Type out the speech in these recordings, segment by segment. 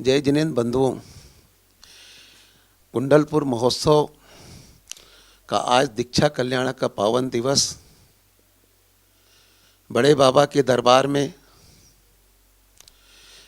जय जिनेंद्र बंधुओं, कुंडलपुर महोत्सव का आज दीक्षा कल्याण का पावन दिवस बड़े बाबा के दरबार में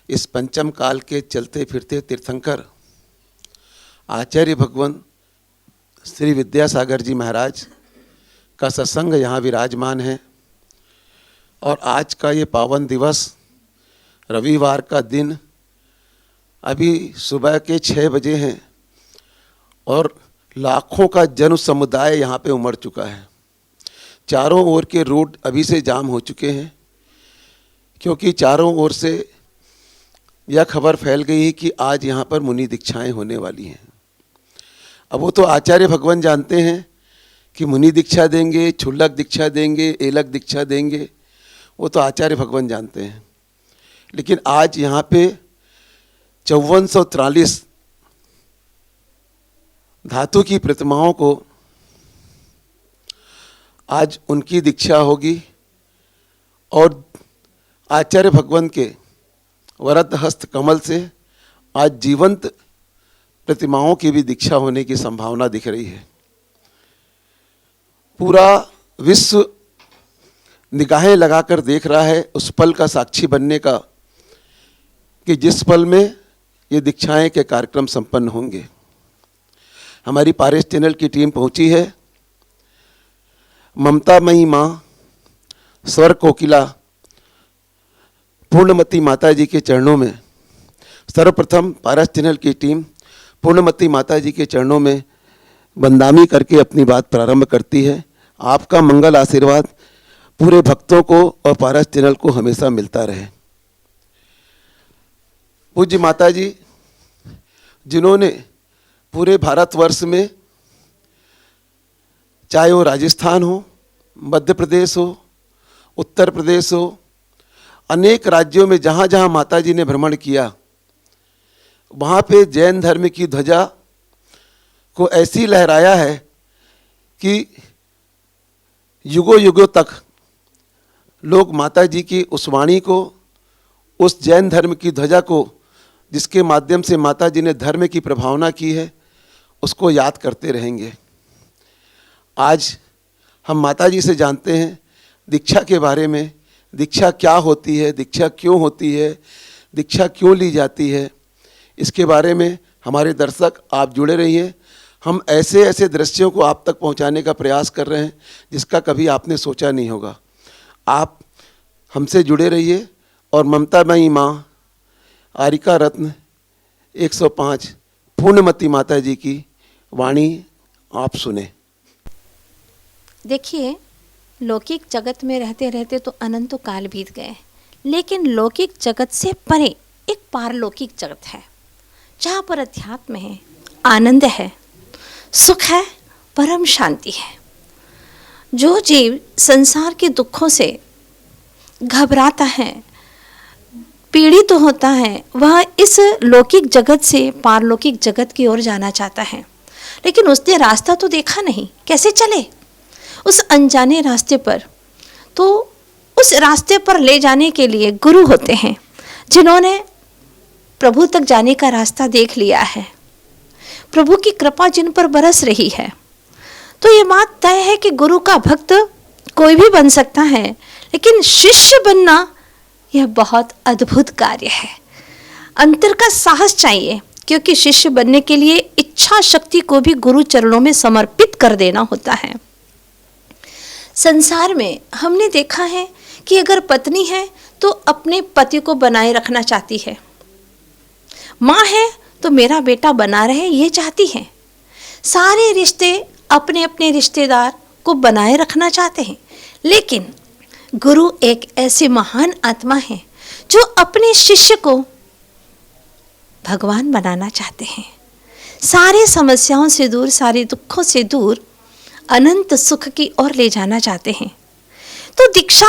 इस पंचम काल के चलते फिरते तीर्थंकर आचार्य भगवान श्री विद्यासागर जी महाराज का सत्संग यहाँ विराजमान है। और आज का ये पावन दिवस रविवार का दिन अभी सुबह के 6 बजे हैं और लाखों का जन समुदाय यहाँ पे उमड़ चुका है। चारों ओर के रोड अभी से जाम हो चुके हैं, क्योंकि चारों ओर से यह खबर फैल गई है कि आज यहाँ पर मुनि दीक्षाएं होने वाली हैं। अब वो तो आचार्य भगवान जानते हैं कि मुनि दीक्षा देंगे, क्षुल्लक दीक्षा देंगे, एलक दीक्षा देंगे, वो तो आचार्य भगवान जानते हैं। लेकिन आज यहाँ पे 5443 धातु की प्रतिमाओं को आज उनकी दीक्षा होगी और आचार्य भगवान के वरद हस्त कमल से आज जीवंत प्रतिमाओं की भी दीक्षा होने की संभावना दिख रही है। पूरा विश्व निगाहें लगाकर देख रहा है उस पल का साक्षी बनने का कि जिस पल में ये दीक्षाएं के कार्यक्रम संपन्न होंगे। हमारी पारस चैनल की टीम पहुंची है। ममतामयी माँ स्वर कोकिला पूर्णमती माता जी के चरणों में, सर्वप्रथम पारस चैनल की टीम पूर्णमती माता जी के चरणों में बंदामी करके अपनी बात प्रारंभ करती है। आपका मंगल आशीर्वाद पूरे भक्तों को और पारस चैनल को हमेशा मिलता रहे। पूज्य माता जी जिन्होंने पूरे भारतवर्ष में, चाहे वो राजस्थान हो, मध्य प्रदेश हो, उत्तर प्रदेश हो, अनेक राज्यों में जहाँ जहाँ माता जी ने भ्रमण किया, वहाँ पे जैन धर्म की ध्वजा को ऐसी लहराया है कि युगों युगों तक लोग माता जी की उस वाणी को, उस जैन धर्म की ध्वजा को, जिसके माध्यम से माता जी ने धर्म की प्रभावना की है, उसको याद करते रहेंगे। आज हम माता जी से जानते हैं दीक्षा के बारे में। दीक्षा क्या होती है, दीक्षा क्यों होती है, दीक्षा क्यों ली जाती है, इसके बारे में हमारे दर्शक आप जुड़े रहिए। हम ऐसे ऐसे दृश्यों को आप तक पहुंचाने का प्रयास कर रहे हैं जिसका कभी आपने सोचा नहीं होगा। आप हमसे जुड़े रहिए और ममतामयी माँ आरिका रत्न 105 पूर्णमती माता जी की वाणी आप सुने। देखिए, लौकिक जगत में रहते रहते तो अनंत काल बीत गए, लेकिन लौकिक जगत से परे एक पारलौकिक जगत है जहाँ पर अध्यात्म है, आनंद है, सुख है, परम शांति है। जो जीव संसार के दुखों से घबराता है, पीड़ित तो होता है, वह इस लौकिक जगत से पारलौकिक जगत की ओर जाना चाहता है, लेकिन उसने रास्ता तो देखा नहीं, कैसे चले उस अनजाने रास्ते पर। तो उस रास्ते पर ले जाने के लिए गुरु होते हैं, जिन्होंने प्रभु तक जाने का रास्ता देख लिया है, प्रभु की कृपा जिन पर बरस रही है। तो ये बात तय है कि गुरु का भक्त कोई भी बन सकता है, लेकिन शिष्य बनना यह बहुत अद्भुत कार्य है। अंतर का साहस चाहिए, क्योंकि शिष्य बनने के लिए इच्छा शक्ति को भी गुरु चरणों में समर्पित कर देना होता है। संसार में हमने देखा है कि अगर पत्नी है तो अपने पति को बनाए रखना चाहती है, माँ है तो मेरा बेटा बना रहे ये चाहती है। सारे रिश्ते अपने अपने रिश्तेदार को बनाए रखना चाहते हैं, लेकिन गुरु एक ऐसे महान आत्मा है जो अपने शिष्य को भगवान बनाना चाहते हैं। सारे समस्याओं से दूर, सारे दुखों से दूर अनंत सुख की ओर ले जाना चाहते हैं। तो दीक्षा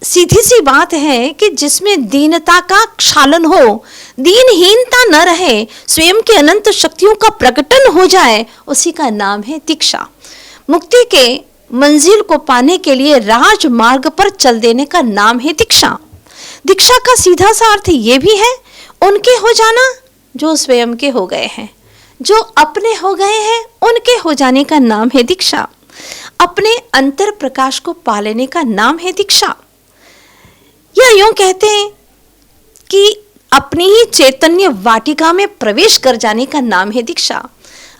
सीधी सी बात है कि जिसमें दीनता का क्षालन हो, दीनहीनता न रहे, स्वयं के अनंत शक्तियों का प्रकटन हो जाए, उसी का नाम है दीक्षा। मुक्ति के मंजिल को पाने के लिए राजमार्ग पर चल देने का नाम है दीक्षा। दीक्षा का सीधा सा अर्थ ये भी है, उनके हो जाना जो स्वयं के हो गए हैं, जो अपने हो गए हैं उनके हो जाने का नाम है दीक्षा। अपने अंतर प्रकाश को पा लेने का नाम है दीक्षा। या यूं कहते हैं कि अपनी ही चैतन्य वाटिका में प्रवेश कर जाने का नाम है दीक्षा।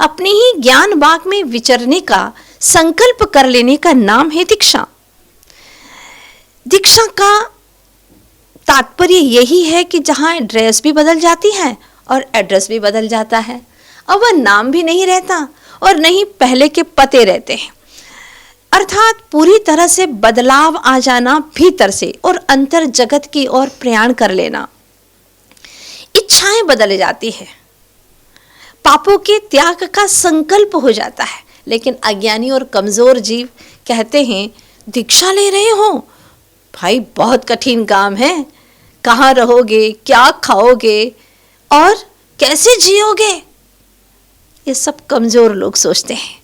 अपनी ही ज्ञान बाग में विचरने का संकल्प कर लेने का नाम है दीक्षा। दीक्षा का तात्पर्य यही है कि जहां ड्रेस भी बदल जाती है और एड्रेस भी बदल जाता है, अब वह नाम भी नहीं रहता और नहीं पहले के पते रहते हैं, अर्थात पूरी तरह से बदलाव आ जाना भीतर से और अंतर जगत की ओर प्रयाण कर लेना। इच्छाएं बदल जाती है, पापों के त्याग का संकल्प हो जाता है। लेकिन अज्ञानी और कमजोर जीव कहते हैं दीक्षा ले रहे हो भाई, बहुत कठिन काम है, कहाँ रहोगे, क्या खाओगे और कैसे जियोगे, ये सब कमजोर लोग सोचते हैं।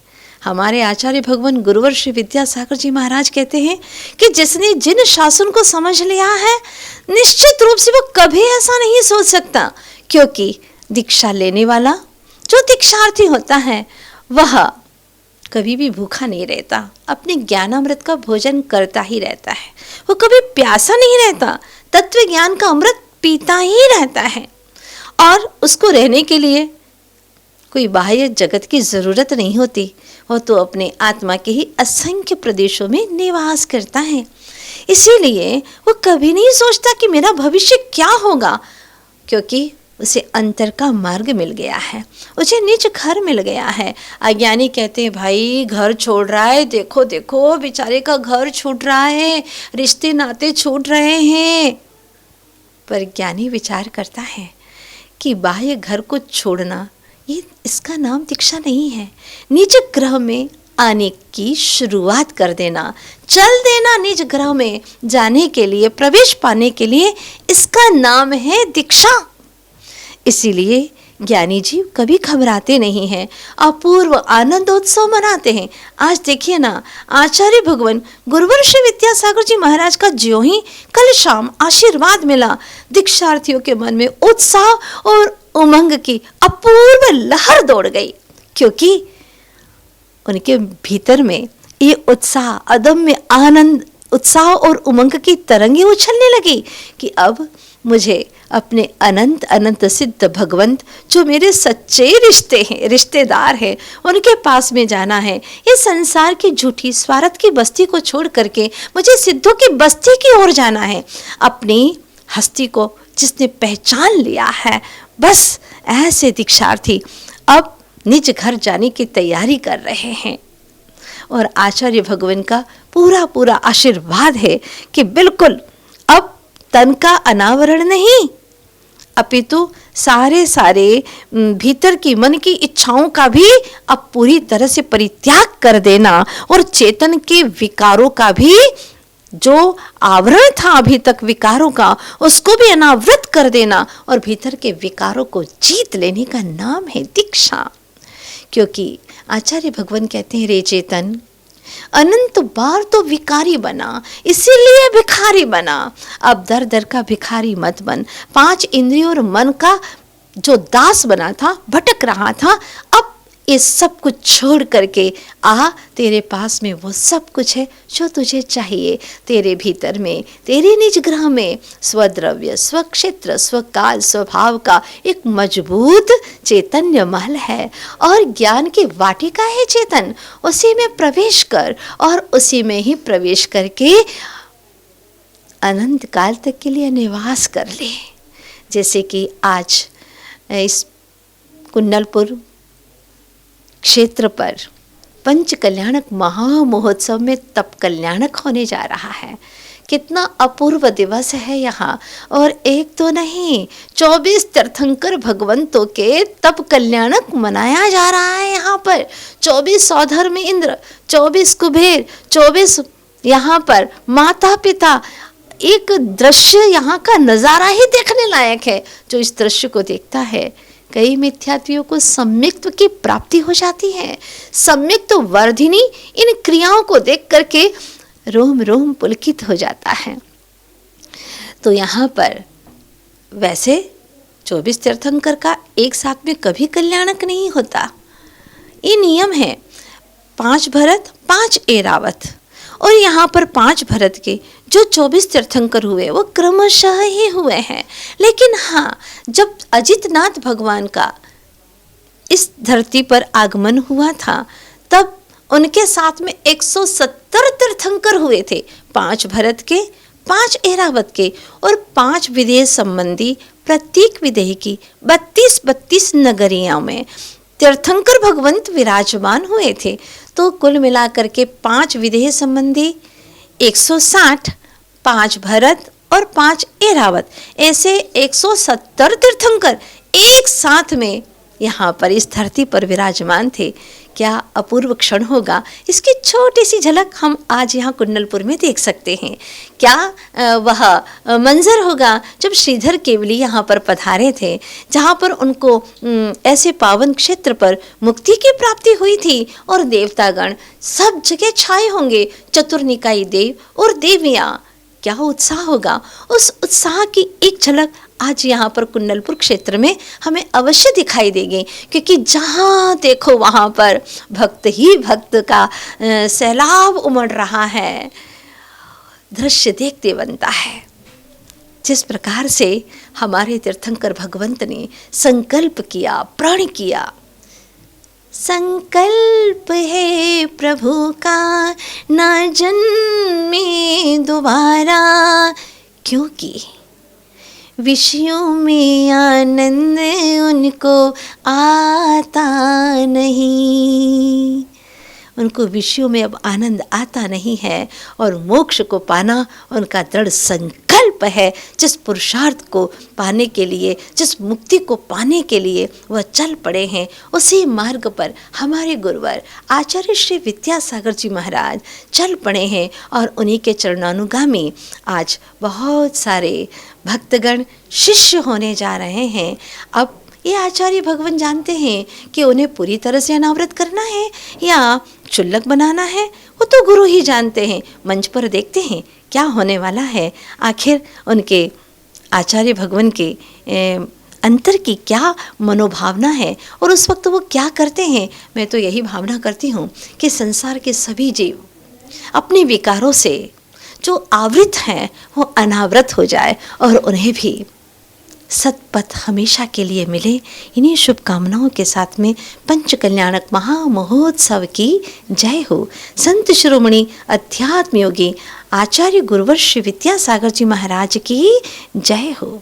हमारे आचार्य भगवान गुरुवर श्री विद्यासागर जी महाराज कहते हैं कि जिसने जिन शासन को समझ लिया है निश्चित रूप से वो कभी ऐसा नहीं सोच सकता, क्योंकि दीक्षा लेने वाला जो दीक्षार्थी होता है वह कभी भी भूखा नहीं रहता, अपने ज्ञानामृत का भोजन करता ही रहता है। वो कभी प्यासा नहीं रहता, तत्व ज्ञान का अमृत पीता ही रहता है और उसको रहने के लिए कोई बाह्य जगत की जरूरत नहीं होती। वो तो अपने आत्मा के ही असंख्य प्रदेशों में निवास करता है। इसीलिए वो कभी नहीं सोचता कि मेरा भविष्य क्या होगा, क्योंकि उसे अंतर का मार्ग मिल गया है, उसे निज घर मिल गया है। अज्ञानी कहते हैं भाई घर छोड़ रहा है, देखो देखो बेचारे का घर छूट रहा है, रिश्ते नाते छूट रहे हैं। पर ज्ञानी विचार करता है कि बाह्य घर को छोड़ना ये इसका नाम दीक्षा नहीं है। निज ग्रह में आने की शुरुआत कर देना, चल देना निज ग्रह में जाने के लिए, प्रवेश पाने के लिए, इसका नाम है दीक्षा। इसीलिए ज्ञानी जीव कभी घबराते नहीं हैं, अपूर्व आनंदोत्सव मनाते हैं। आज देखिए ना, आचार्य भगवान गुरुवर श्री विद्यासागर जी महाराज का ज्यों ही कल शाम आशीर्वाद मिला, दीक्षार्थियों के मन में उत्साह और उमंग की अपूर्व लहर दौड़ गई, क्योंकि उनके भीतर में ये उत्साह, अदम्य आनंद, उत्साह और उमंग की तरंगें उछलने लगी कि अब मुझे अपने अनंत अनंत सिद्ध भगवंत जो मेरे सच्चे रिश्ते हैं, रिश्तेदार हैं, उनके पास में जाना है। ये संसार की झूठी स्वार्थ की बस्ती को छोड़ करके मुझे सिद्धों की बस्ती की ओर जाना है। अपनी हस्ती को जिसने पहचान लिया है, बस ऐसे दीक्षार्थी अब निज घर जाने की तैयारी कर रहे हैं। और आचार्य भगवान का पूरा पूरा आशीर्वाद है कि बिल्कुल अब तन का अनावरण नहीं, अपितु सारे भीतर की मन की इच्छाओं का भी अब पूरी तरह से परित्याग कर देना और चेतन के विकारों का भी जो आवरण था अभी तक विकारों का, उसको भी अनावृत कर देना और भीतर के विकारों को जीत लेने का नाम है दीक्षा। क्योंकि आचार्य भगवान कहते हैं, रे चेतन अनंत बार तो विकारी बना, इसीलिए भिखारी बना। अब दर दर का भिखारी मत बन। 5 इंद्रियों और मन का जो दास बना था, भटक रहा था, अब इस सब कुछ छोड़ करके आ, तेरे पास में वो सब कुछ है जो तुझे चाहिए। तेरे भीतर में, तेरे निज ग्रह में स्वद्रव्य, स्वक्षेत्र, स्वकाल, स्वभाव का एक मजबूत चैतन्य महल है और ज्ञान की वाटिका है चेतन। उसी में प्रवेश कर और उसी में ही प्रवेश करके अनंत काल तक के लिए निवास कर ले। जैसे कि आज इस कुंडलपुर क्षेत्र पर पंच कल्याणक महामहोत्सव में तप कल्याणक होने जा रहा है। कितना अपूर्व दिवस है यहाँ, और एक तो नहीं 24 तीर्थंकर भगवंतों के तप कल्याणक मनाया जा रहा है यहाँ पर। 24 सौधर्म इंद्र, 24 कुबेर, 24 यहाँ पर माता पिता। एक दृश्य यहाँ का नजारा ही देखने लायक है। जो इस दृश्य को देखता है, कई मिथ्यात्वियों को सम्यक्त्व की प्राप्ति हो जाती है। सम्यक्त्व वर्धिनी इन क्रियाओं को देख करके रोम रोम पुलकित हो जाता है। तो यहाँ पर वैसे 24 तीर्थंकर का एक साथ में कभी कल्याणक नहीं होता। ये नियम है, 5 भरत 5 ऐरावत, और यहाँ पर 5 भरत के जो 24 तीर्थंकर हुए वो क्रमशः ही हुए हैं। लेकिन हाँ, जब अजितनाथ भगवान का इस धरती पर आगमन हुआ था तब उनके साथ में 170 तीर्थंकर हुए थे, 5 भरत के, 5 ऐरावत के और 5 विदेह संबंधी प्रत्येक विदेह की 32 नगरियों में तीर्थंकर भगवंत विराजमान हुए थे। तो कुल मिलाकर के 5 विदेह संबंधी 160, 5 भरत और 5 ऐरावत, ऐसे 170 तीर्थंकर एक साथ में यहाँ पर इस धरती पर विराजमान थे। क्या अपूर्व क्षण होगा, इसकी छोटी सी झलक हम आज यहाँ कुंडलपुर में देख सकते हैं। क्या वह मंजर होगा जब श्रीधर केवली यहाँ पर पधारे थे, जहाँ पर उनको ऐसे पावन क्षेत्र पर मुक्ति की प्राप्ति हुई थी और देवतागण सब जगह छाए होंगे, चतुर्निकाय देव और देवियाँ। क्या उत्साह होगा, उस उत्साह की एक झलक आज यहाँ पर कुंडलपुर क्षेत्र में हमें अवश्य दिखाई देगी, क्योंकि जहाँ देखो वहाँ पर भक्त ही भक्त का सैलाब उमड़ रहा है। दृश्य देखते बनता है। जिस प्रकार से हमारे तीर्थंकर भगवंत ने संकल्प किया, प्रण किया, संकल्प है प्रभु का ना जन्मे दोबारा, क्योंकि विषयों में आनंद उनको आता नहीं। उनको विषयों में अब आनंद आता नहीं है और मोक्ष को पाना उनका दृढ़ संकल्प है। जिस पुरुषार्थ को पाने के लिए, जिस मुक्ति को पाने के लिए वह चल पड़े हैं, उसी मार्ग पर हमारे गुरुवर आचार्य श्री विद्यासागर जी महाराज चल पड़े हैं और उन्हीं के चरणानुगामी आज बहुत सारे भक्तगण शिष्य होने जा रहे हैं। अब ये आचार्य भगवान जानते हैं कि उन्हें पूरी तरह से अनावृत करना है या क्षुल्लक बनाना है, वो तो गुरु ही जानते हैं। मंच पर देखते हैं क्या होने वाला है, आखिर उनके आचार्य भगवान के अंतर की क्या मनोभावना है और उस वक्त वो क्या करते हैं। मैं तो यही भावना करती हूँ कि संसार के सभी जीव अपने विकारों से जो आवृत हैं वो अनावृत हो जाए और उन्हें भी सतपथ हमेशा के लिए मिले। इन्हीं शुभकामनाओं के साथ में पंच कल्याणक महामहोत्सव की जय हो। संत शिरोमणि अध्यात्म योगी आचार्य गुरुवर श्री विद्यासागर जी महाराज की जय हो।